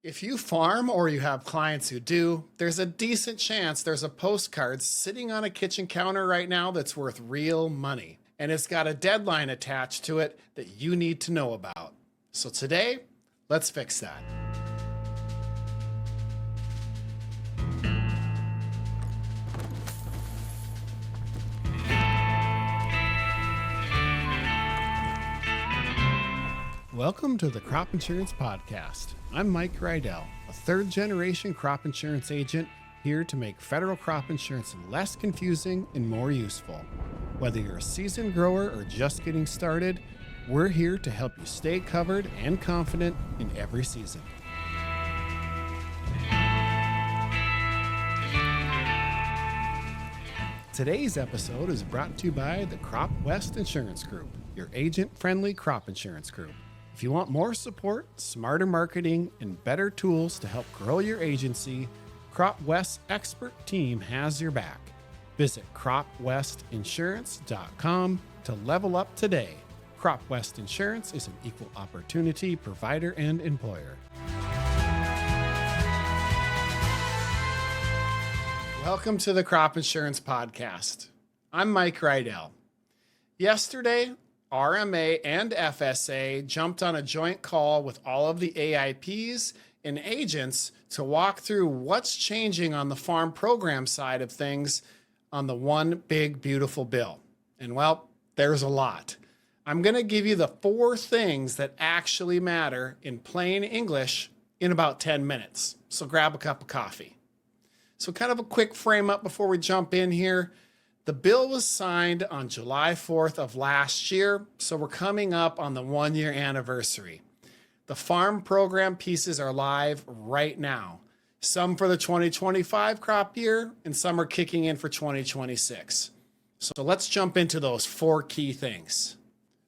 If you farm or you have clients who do, there's a decent chance there's a postcard sitting on a kitchen counter right now that's worth real money. And it's got a deadline attached to it that you need to know about. So today, let's fix that. Welcome to the Crop Insurance Podcast. I'm Mike Rydell, a third-generation crop insurance agent here to make federal crop insurance less confusing and more useful. Whether you're a seasoned grower or just getting started, we're here to help you stay covered and confident in every season. Today's episode is brought to you by the Crop West Insurance Group, your agent-friendly crop insurance group. If you want more support, smarter marketing, and better tools to help grow your agency, Crop West's expert team has your back. Visit cropwestinsurance.com to level up today. Crop West Insurance is an equal opportunity provider and employer. Welcome to the Crop Insurance Podcast. I'm Mike Rydell. Yesterday, RMA and FSA jumped on a joint call with all of the AIPs and agents to walk through what's changing on the farm program side of things on the one big beautiful bill. And well, there's a lot. I'm going to give you the 4 things that actually matter in plain English in about 10 minutes. So grab a cup of coffee. So kind of a quick frame up before we jump in here. The bill was signed on July 4th of last year, so we're coming up on the 1-year anniversary. The farm program pieces are live right now. Some for the 2025 crop year, and some are kicking in for 2026. So let's jump into those 4 key things.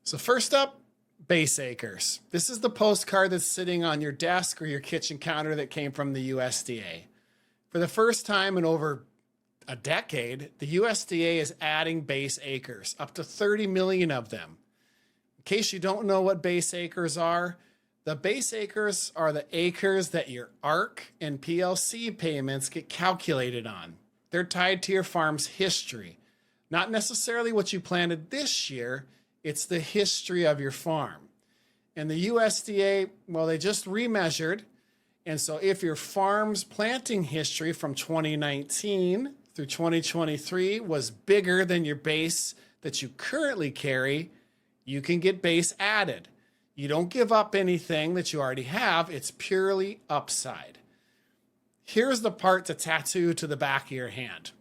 So first up, base acres. This is the postcard that's sitting on your desk or your kitchen counter that came from the USDA. For the first time in over a decade, the USDA is adding base acres, up to 30 million of them. In case you don't know what base acres are, the base acres are the acres that your ARC and PLC payments get calculated on. They're tied to your farm's history. Not necessarily what you planted this year, it's the history of your farm. And the USDA, well, they just remeasured. And so if your farm's planting history from 2019 through 2023 was bigger than your base that you currently carry, you can get base added. You don't give up anything that you already have. It's purely upside. Here's the part to tattoo to the back of your hand.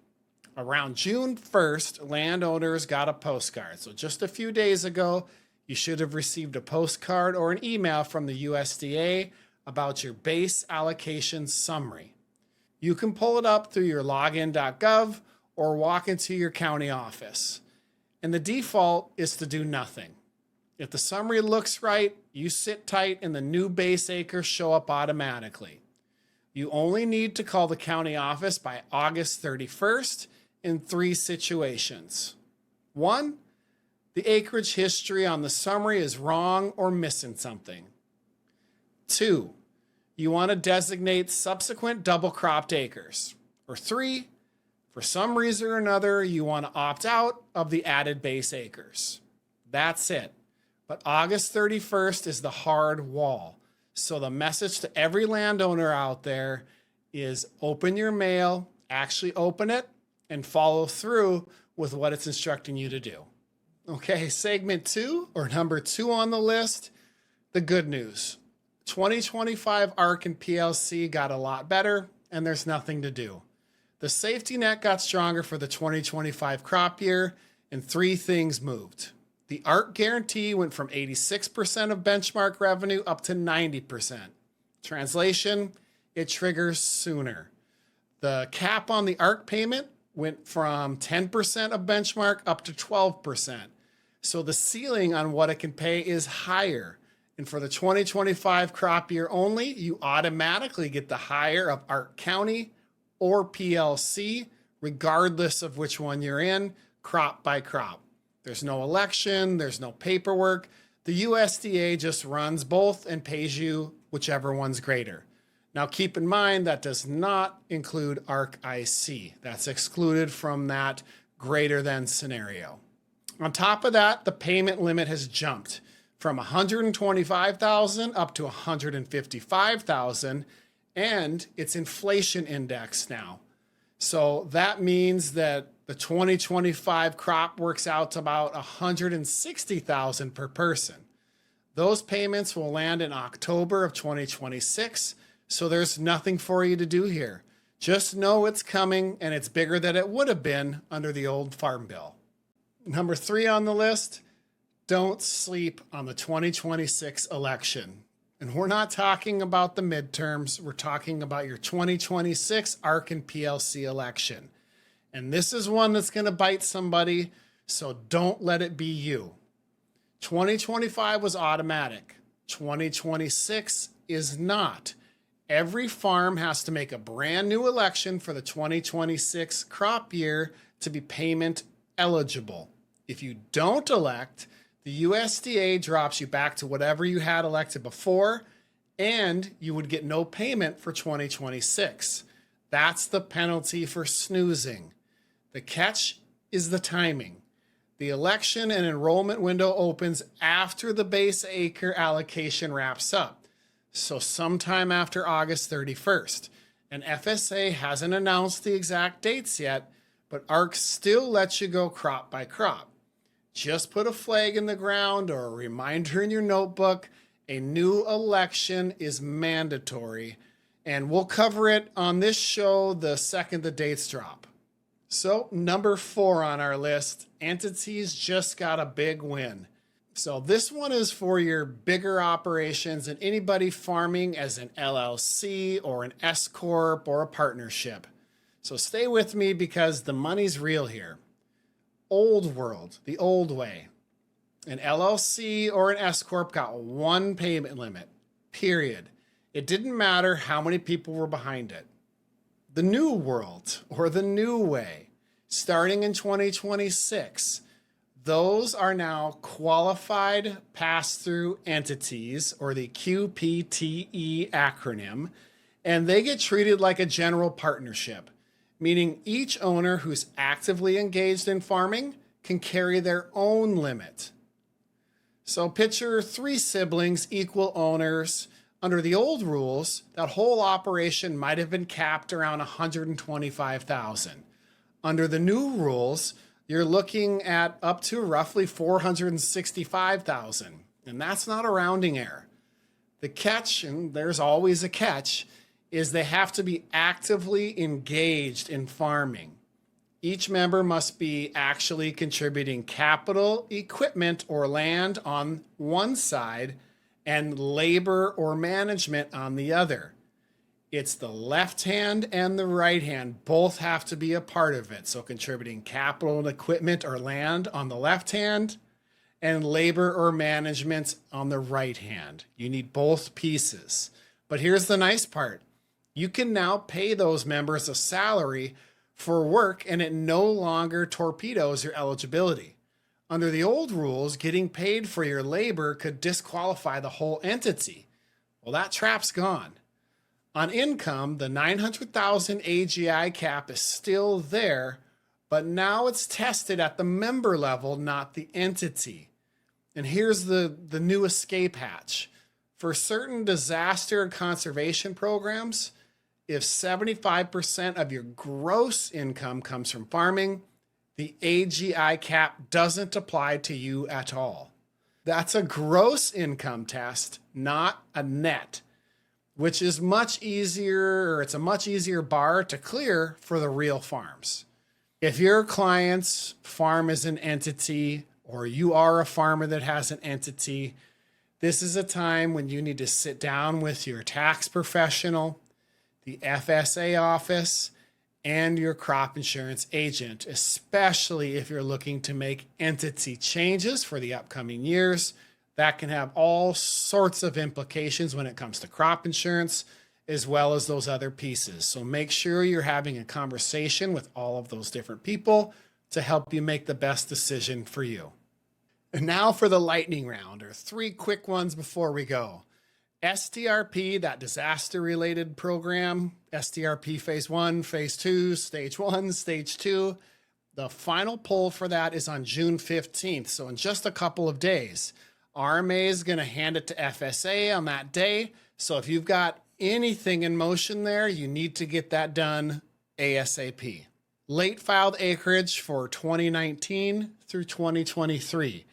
Around June 1st, landowners got a postcard. So just a few days ago, you should have received a postcard or an email from the USDA about your base allocation summary. You can pull it up through your login.gov or walk into your county office. And the default is to do nothing. If the summary looks right, you sit tight and the new base acres show up automatically. You only need to call the county office by August 31st in 3 situations. 1, the acreage history on the summary is wrong or missing something. 2, you want to designate subsequent double-cropped acres. Or 3, for some reason or another, you want to opt out of the added base acres. That's it. But August 31st is the hard wall. So the message to every landowner out there is open your mail, actually open it, and follow through with what it's instructing you to do. Okay, segment 2, or number 2 on the list, the good news. 2025 ARC and PLC got a lot better, and there's nothing to do. The safety net got stronger for the 2025 crop year, and 3 things moved. The ARC guarantee went from 86% of benchmark revenue up to 90%. Translation, it triggers sooner. The cap on the ARC payment went from 10% of benchmark up to 12%. So the ceiling on what it can pay is higher. And for the 2025 crop year only, you automatically get the higher of ARC County or PLC, regardless of which one you're in, crop by crop. There's no election, there's no paperwork. The USDA just runs both and pays you whichever one's greater. Now keep in mind that does not include ARC IC. That's excluded from that greater than scenario. On top of that, the payment limit has jumped from $125,000 up to $155,000, and it's inflation indexed now. So that means that the 2025 crop works out to about $160,000 per person. Those payments will land in October of 2026, so there's nothing for you to do here. Just know it's coming, and it's bigger than it would have been under the old Farm Bill. Number 3 on the list, don't sleep on the 2026 election. And we're not talking about the midterms. We're talking about your 2026 ARC and PLC election. And this is one that's going to bite somebody, so don't let it be you. 2025 was automatic. 2026 is not. Every farm has to make a brand new election for the 2026 crop year to be payment eligible. If you don't elect, the USDA drops you back to whatever you had elected before, and you would get no payment for 2026. That's the penalty for snoozing. The catch is the timing. The election and enrollment window opens after the base acre allocation wraps up, so sometime after August 31st. And FSA hasn't announced the exact dates yet, but ARC still lets you go crop by crop. Just put a flag in the ground or a reminder in your notebook. A new election is mandatory, and we'll cover it on this show the second the dates drop. So number 4 on our list, entities just got a big win. So this one is for your bigger operations and anybody farming as an LLC or an S Corp or a partnership. So stay with me because the money's real here. Old world, the old way. An LLC or an S Corp got one payment limit, period. It didn't matter how many people were behind it. The new world or the new way, starting in 2026, those are now qualified pass-through entities, or the QPTE acronym, and they get treated like a general partnership, meaning each owner who's actively engaged in farming can carry their own limit. So picture 3 siblings, equal owners. Under the old rules, that whole operation might have been capped around $125,000. Under the new rules, you're looking at up to roughly $465,000, and that's not a rounding error. The catch, and there's always a catch, is they have to be actively engaged in farming. Each member must be actually contributing capital, equipment, or land on one side and labor or management on the other. It's the left hand and the right hand both have to be a part of it. So contributing capital and equipment or land on the left hand and labor or management on the right hand. You need both pieces. But here's the nice part. You can now pay those members a salary for work, and it no longer torpedoes your eligibility. Under the old rules, getting paid for your labor could disqualify the whole entity. Well, that trap's gone. On income, the $900,000 AGI cap is still there, but now it's tested at the member level, not the entity. And here's the new escape hatch. For certain disaster and conservation programs, if 75% of your gross income comes from farming, the AGI cap doesn't apply to you at all. That's a gross income test, not a net, which is much easier, or it's a much easier bar to clear for the real farms. If your client's farm is an entity, or you are a farmer that has an entity, this is a time when you need to sit down with your tax professional, the FSA office, and your crop insurance agent, especially if you're looking to make entity changes for the upcoming years. That can have all sorts of implications when it comes to crop insurance, as well as those other pieces. So make sure you're having a conversation with all of those different people to help you make the best decision for you. And now for the lightning round, or 3 quick ones before we go. SDRP, that disaster-related program, SDRP Phase 1, Phase 2, Stage 1, Stage 2, the final poll for that is on June 15th, so in just a couple of days. RMA is going to hand it to FSA on that day, so if you've got anything in motion there, you need to get that done ASAP. Late filed acreage for 2019 through 2023.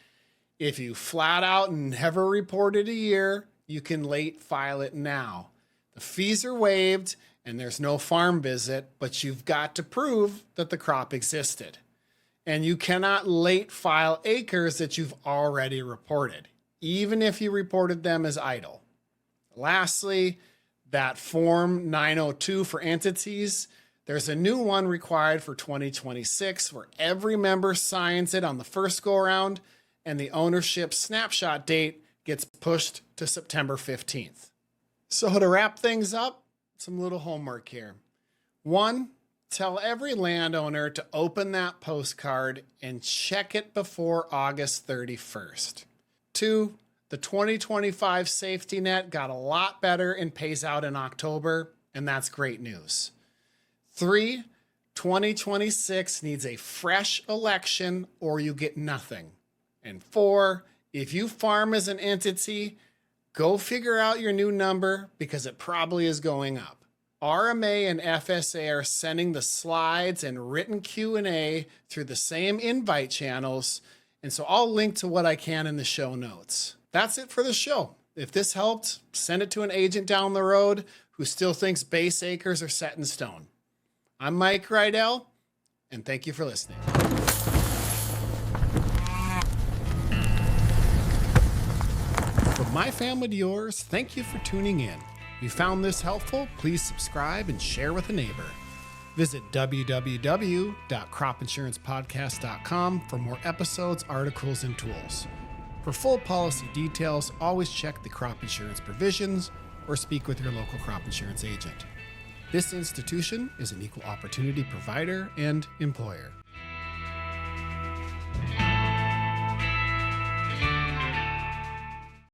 If you flat out never reported a year, you can late file it now. The fees are waived and there's no farm visit, but you've got to prove that the crop existed. And you cannot late file acres that you've already reported, even if you reported them as idle. Lastly, that Form 902 for entities, there's a new one required for 2026 where every member signs it on the first go around and the ownership snapshot date gets pushed to September 15th. So to wrap things up, some little homework here. 1, tell every landowner to open that postcard and check it before August 31st. 2, the 2025 safety net got a lot better and pays out in October, and that's great news. 3, 2026 needs a fresh election or you get nothing. And 4, if you farm as an entity, go figure out your new number because it probably is going up. RMA and FSA are sending the slides and written Q&A through the same invite channels, and so I'll link to what I can in the show notes. That's it for the show. If this helped, send it to an agent down the road who still thinks base acres are set in stone. I'm Mike Rydell, and thank you for listening. From my family to yours, thank you for tuning in. If you found this helpful, please subscribe and share with a neighbor. Visit www.cropinsurancepodcast.com for more episodes, articles, and tools. For full policy details, always check the crop insurance provisions or speak with your local crop insurance agent. This institution is an equal opportunity provider and employer.